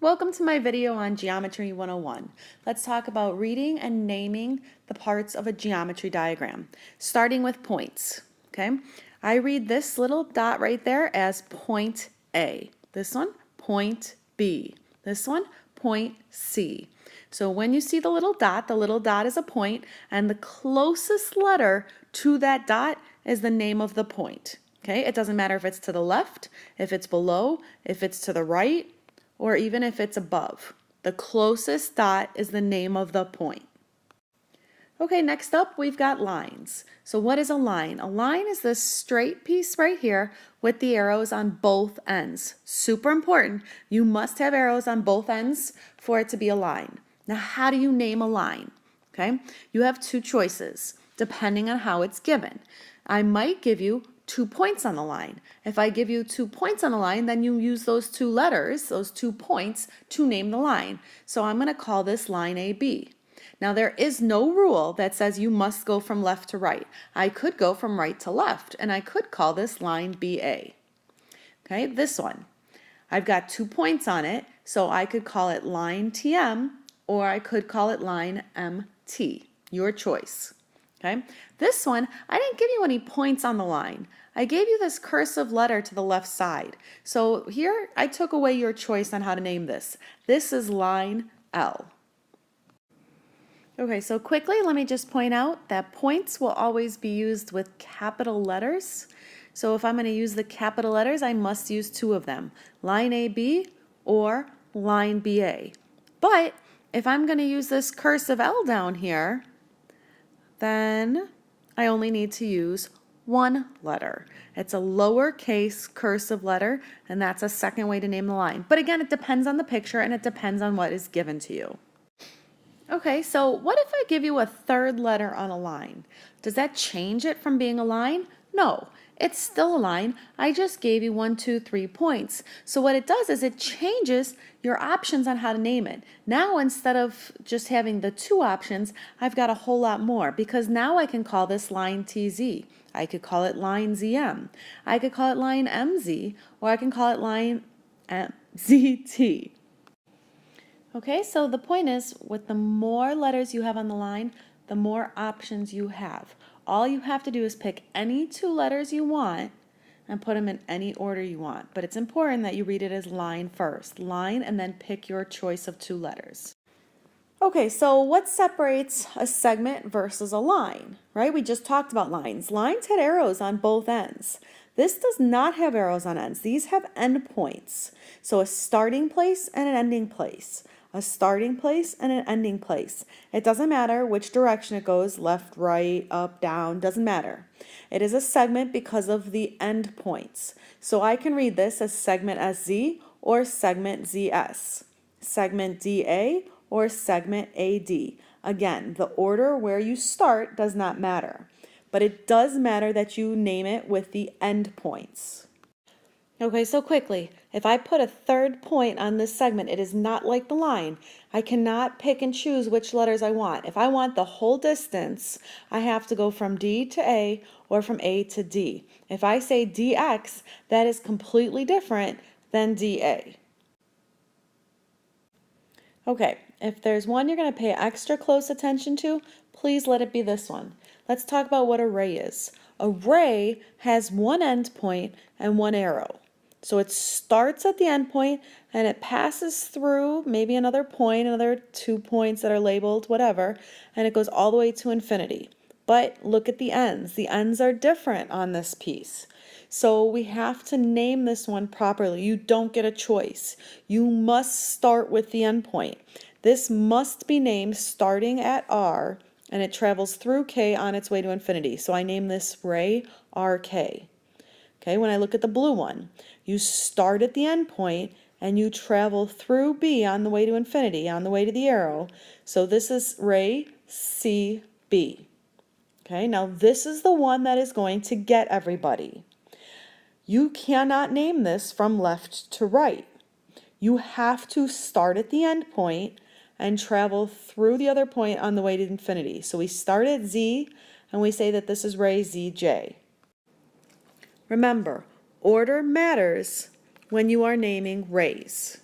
Welcome to my video on Geometry 101. Let's talk about reading and naming the parts of a geometry diagram, starting with points, okay? I read this little dot right there as point A. This one, point B. This one, point C. So when you see the little dot is a point, and the closest letter to that dot is the name of the point, okay? It doesn't matter if it's to the left, if it's below, if it's to the right, or even if it's above. The closest dot is the name of the point. Okay, next up we've got lines. So what is a line? A line is this straight piece right here with the arrows on both ends. Super important. You must have arrows on both ends for it to be a line. Now, how do you name a line? Okay, you have two choices depending on how it's given. I might give you 2 points on the line. If I give you 2 points on the line, then you use those 2 letters, those 2 points, to name the line. So I'm going to call this line AB. Now there is no rule that says you must go from left to right. I could go from right to left, and I could call this line BA. Okay, this one. I've got 2 points on it, so I could call it line TM, or I could call it line MT. Your choice. Okay, this one, I didn't give you any points on the line. I gave you this cursive letter to the left side. So here, I took away your choice on how to name this. This is line L. Okay, so quickly, let me just point out that points will always be used with capital letters. So if I'm going to use the capital letters, I must use 2 of them, line AB or line BA. But if I'm going to use this cursive L down here, then I only need to use 1 letter. It's a lowercase cursive letter, and that's a second way to name the line. But again, it depends on the picture and it depends on what is given to you. Okay, so what if I give you a 3rd letter on a line? Does that change it from being a line? No, it's still a line. I just gave you 1, 2, 3 points. So what it does is it changes your options on how to name it. Now instead of just having the 2 options, I've got a whole lot more because now I can call this line TZ. I could call it line ZM. I could call it line MZ, or I can call it line ZT. Okay, so the point is, with the more letters you have on the line, the more options you have. All you have to do is pick any 2 letters you want and put them in any order you want. But it's important that you read it as line first. Line, and then pick your choice of 2 letters. Okay, so what separates a segment versus a line, right? We just talked about lines. Lines had arrows on both ends. This does not have arrows on ends. These have endpoints. So a starting place and an ending place. A starting place and an ending place. It doesn't matter which direction it goes, left, right, up, down, doesn't matter. It is a segment because of the endpoints. So I can read this as segment SZ or segment ZS, segment DA or segment AD. Again, the order where you start does not matter, but it does matter that you name it with the endpoints. Okay, so quickly, if I put a 3rd point on this segment, it is not like the line. I cannot pick and choose which letters I want. If I want the whole distance, I have to go from D to A or from A to D. If I say DX, that is completely different than DA. Okay, if there's one you're going to pay extra close attention to, please let it be this one. Let's talk about what a ray is. A ray has 1 end point and 1 arrow. So it starts at the end point and it passes through maybe another point, another 2 points that are labeled, whatever, and it goes all the way to infinity. But look at the ends. The ends are different on this piece. So we have to name this one properly. You don't get a choice. You must start with the end point. This must be named starting at R, and it travels through K on its way to infinity. So I name this ray RK. Okay, when I look at the blue one, you start at the end point and you travel through B on the way to infinity, on the way to the arrow. So this is ray CB. Okay, now this is the one that is going to get everybody. You cannot name this from left to right. You have to start at the end point and travel through the other point on the way to infinity. So we start at Z and we say that this is ray ZJ. Remember, order matters when you are naming rays.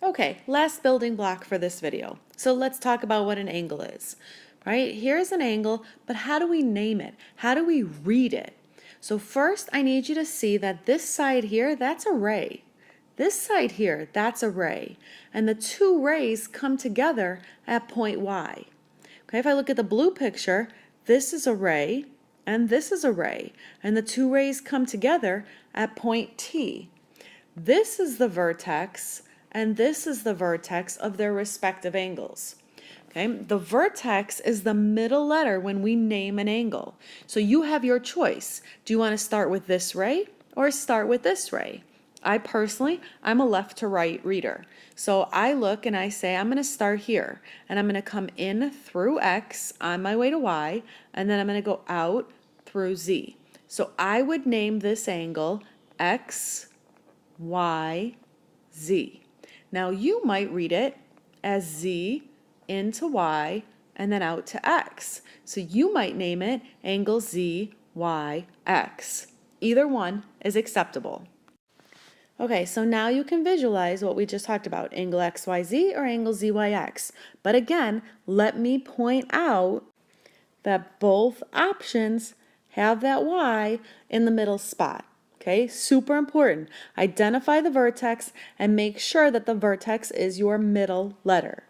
Okay, last building block for this video. So let's talk about what an angle is, right? Here's an angle, but how do we name it? How do we read it? So first, I need you to see that this side here, that's a ray. This side here, that's a ray. And the two rays come together at point Y. Okay, if I look at the blue picture, this is a ray, and this is a ray. And the two rays come together at point T. This is the vertex, and this is the vertex of their respective angles. Okay, the vertex is the middle letter when we name an angle. So you have your choice. Do you want to start with this ray or start with this ray? I personally, I'm a left to right reader. So I look and I say, I'm going to start here, and I'm going to come in through X on my way to Y, and then I'm going to go out through Z. So I would name this angle X, Y, Z. Now you might read it as Z into Y and then out to X. So you might name it angle Z, Y, X. Either one is acceptable. Okay, so now you can visualize what we just talked about, angle XYZ or angle ZYX. But again, let me point out that both options have that Y in the middle spot. Okay, super important. Identify the vertex and make sure that the vertex is your middle letter.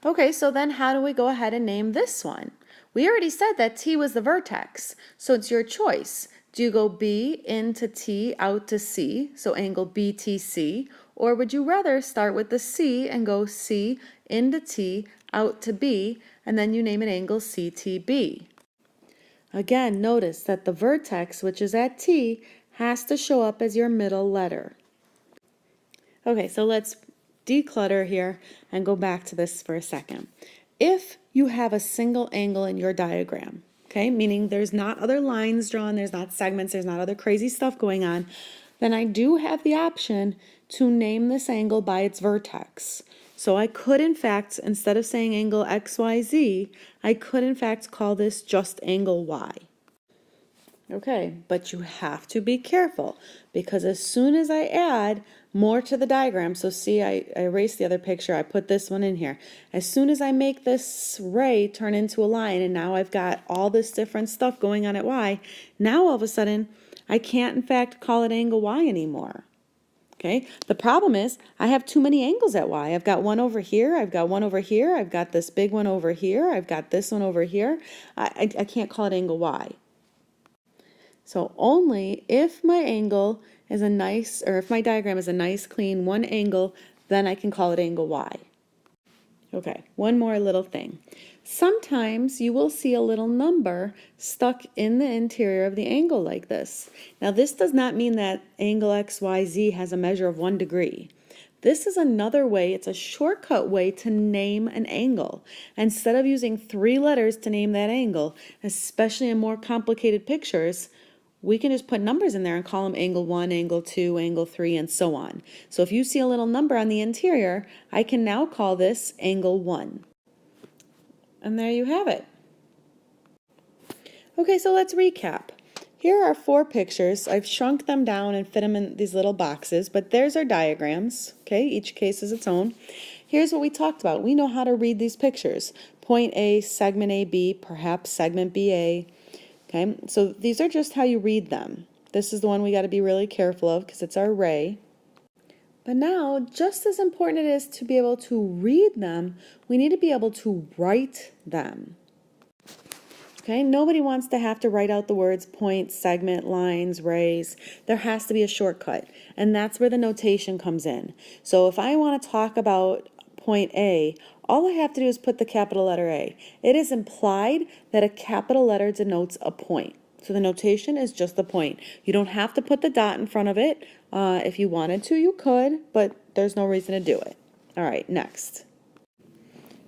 Okay, so then how do we go ahead and name this one? We already said that T was the vertex, so it's your choice. Do you go B into T out to C, so angle BTC, or would you rather start with the C and go C into T out to B, and then you name an angle CTB? Again, notice that the vertex, which is at T, has to show up as your middle letter. Okay, so let's declutter here and go back to this for a second. If you have a single angle in your diagram, okay, meaning there's not other lines drawn, there's not segments, there's not other crazy stuff going on, then I do have the option to name this angle by its vertex. So I could, in fact, instead of saying angle XYZ, I could, in fact, call this just angle Y. Okay, but you have to be careful because as soon as I add more to the diagram, so see, I erased the other picture, I put this one in here. As soon as I make this ray turn into a line and now I've got all this different stuff going on at Y, now all of a sudden I can't, in fact, call it angle Y anymore. Okay, the problem is I have too many angles at Y. I've got one over here, I've got one over here, I've got this big one over here, I've got this one over here. I can't call it angle Y. So only if my angle is a nice, or if my diagram is a nice clean one angle, then I can call it angle Y. Okay, one more little thing. Sometimes you will see a little number stuck in the interior of the angle like this. Now this does not mean that angle XYZ has a measure of 1 degree. This is another way, it's a shortcut way to name an angle. Instead of using 3 letters to name that angle, especially in more complicated pictures, we can just put numbers in there and call them angle 1, angle 2, angle 3, and so on. So if you see a little number on the interior, I can now call this angle 1. And there you have it. Okay, so let's recap. Here are 4 pictures. I've shrunk them down and fit them in these little boxes, but there's our diagrams. Okay, each case is its own. Here's what we talked about. We know how to read these pictures. Point A, segment AB, perhaps segment BA. Okay, so these are just how you read them. This is the one we got to be really careful of because it's our ray. But now, just as important it is to be able to read them, we need to be able to write them. Okay, nobody wants to have to write out the words point, segment, lines, rays. There has to be a shortcut, and that's where the notation comes in. So if I want to talk about point A, all I have to do is put the capital letter A. It is implied that a capital letter denotes a point. So the notation is just the point. You don't have to put the dot in front of it. If you wanted to, you could, but there's no reason to do it. All right, next.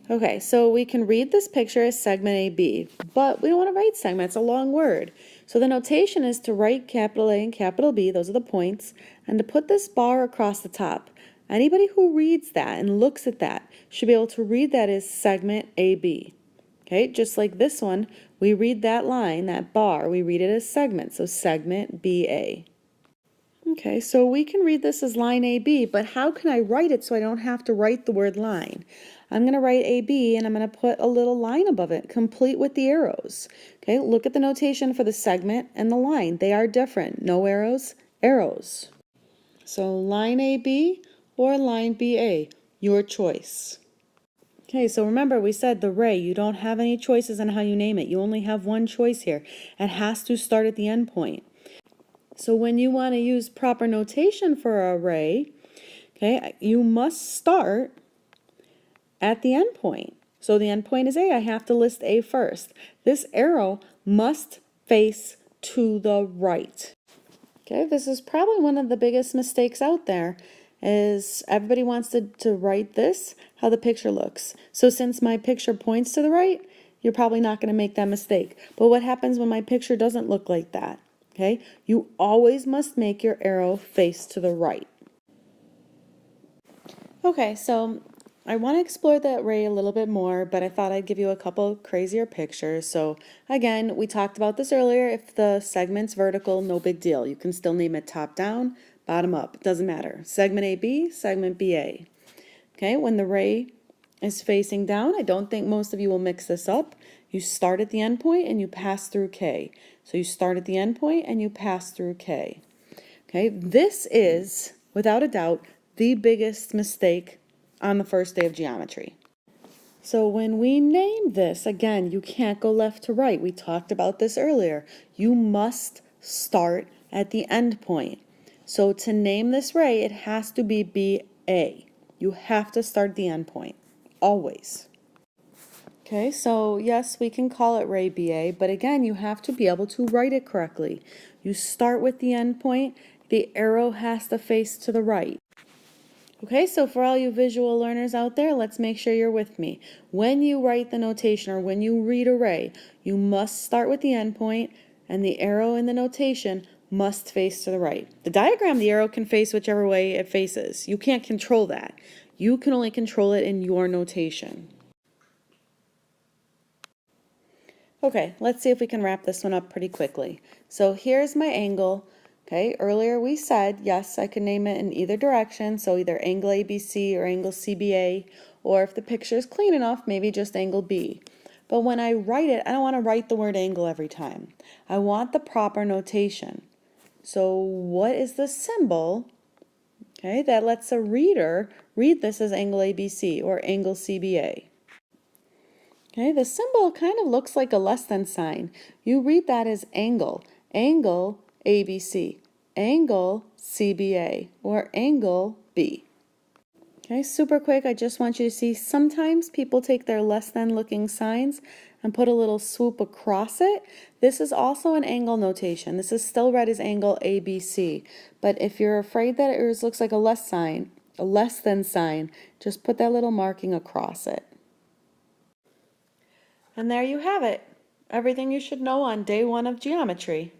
Okay, so we can read this picture as segment AB, but we don't want to write segment. It's a long word. So the notation is to write capital A and capital B, those are the points, and to put this bar across the top. Anybody who reads that and looks at that should be able to read that as segment AB. Okay, just like this one, we read that line, that bar, we read it as segment, so segment BA. Okay, so we can read this as line AB, but how can I write it so I don't have to write the word line? I'm going to write AB and I'm going to put a little line above it, complete with the arrows. Okay, look at the notation for the segment and the line. They are different. No arrows, arrows. So line AB or line BA, your choice. Okay, so remember we said the ray, you don't have any choices on how you name it. You only have one choice here. It has to start at the end point. So when you want to use proper notation for a ray, okay, you must start at the end point. So the end point is A. I have to list A first. This arrow must face to the right. Okay, this is probably one of the biggest mistakes out there is everybody wants to write this, how the picture looks. So since my picture points to the right, you're probably not going to make that mistake. But what happens when my picture doesn't look like that? Okay, you always must make your arrow face to the right. Okay, so I want to explore that ray a little bit more, but I thought I'd give you a couple crazier pictures. So again, we talked about this earlier. If the segment's vertical, no big deal. You can still name it top down, bottom up. It doesn't matter. Segment AB, segment BA. Okay, when the ray is facing down, I don't think most of you will mix this up. You start at the end point and you pass through K. So you start at the end point and you pass through K. Okay, this is, without a doubt, the biggest mistake on the first day of geometry. So when we name this, again, you can't go left to right. We talked about this earlier. You must start at the end point. So to name this ray, it has to be BA. You have to start at the end point, always. Okay, so yes, we can call it ray BA, but again, you have to be able to write it correctly. You start with the end point, the arrow has to face to the right. Okay, so for all you visual learners out there, let's make sure you're with me. When you write the notation or when you read a ray, you must start with the end point and the arrow in the notation must face to the right. The diagram, the arrow can face whichever way it faces. You can't control that. You can only control it in your notation. Okay, let's see if we can wrap this one up pretty quickly. So here's my angle. Okay, earlier we said, yes, I can name it in either direction, so either angle ABC or angle CBA, or if the picture is clean enough, maybe just angle B. But when I write it, I don't want to write the word angle every time. I want the proper notation. So what is the symbol, okay, that lets a reader read this as angle ABC or angle CBA? Okay, the symbol kind of looks like a less than sign. You read that as angle, angle ABC, angle CBA, or angle B. Okay, super quick, I just want you to see sometimes people take their less than looking signs and put a little swoop across it. This is also an angle notation. This is still read as angle ABC, but if you're afraid that yours looks like a less than sign, just put that little marking across it. And there you have it. Everything you should know on day 1 of geometry.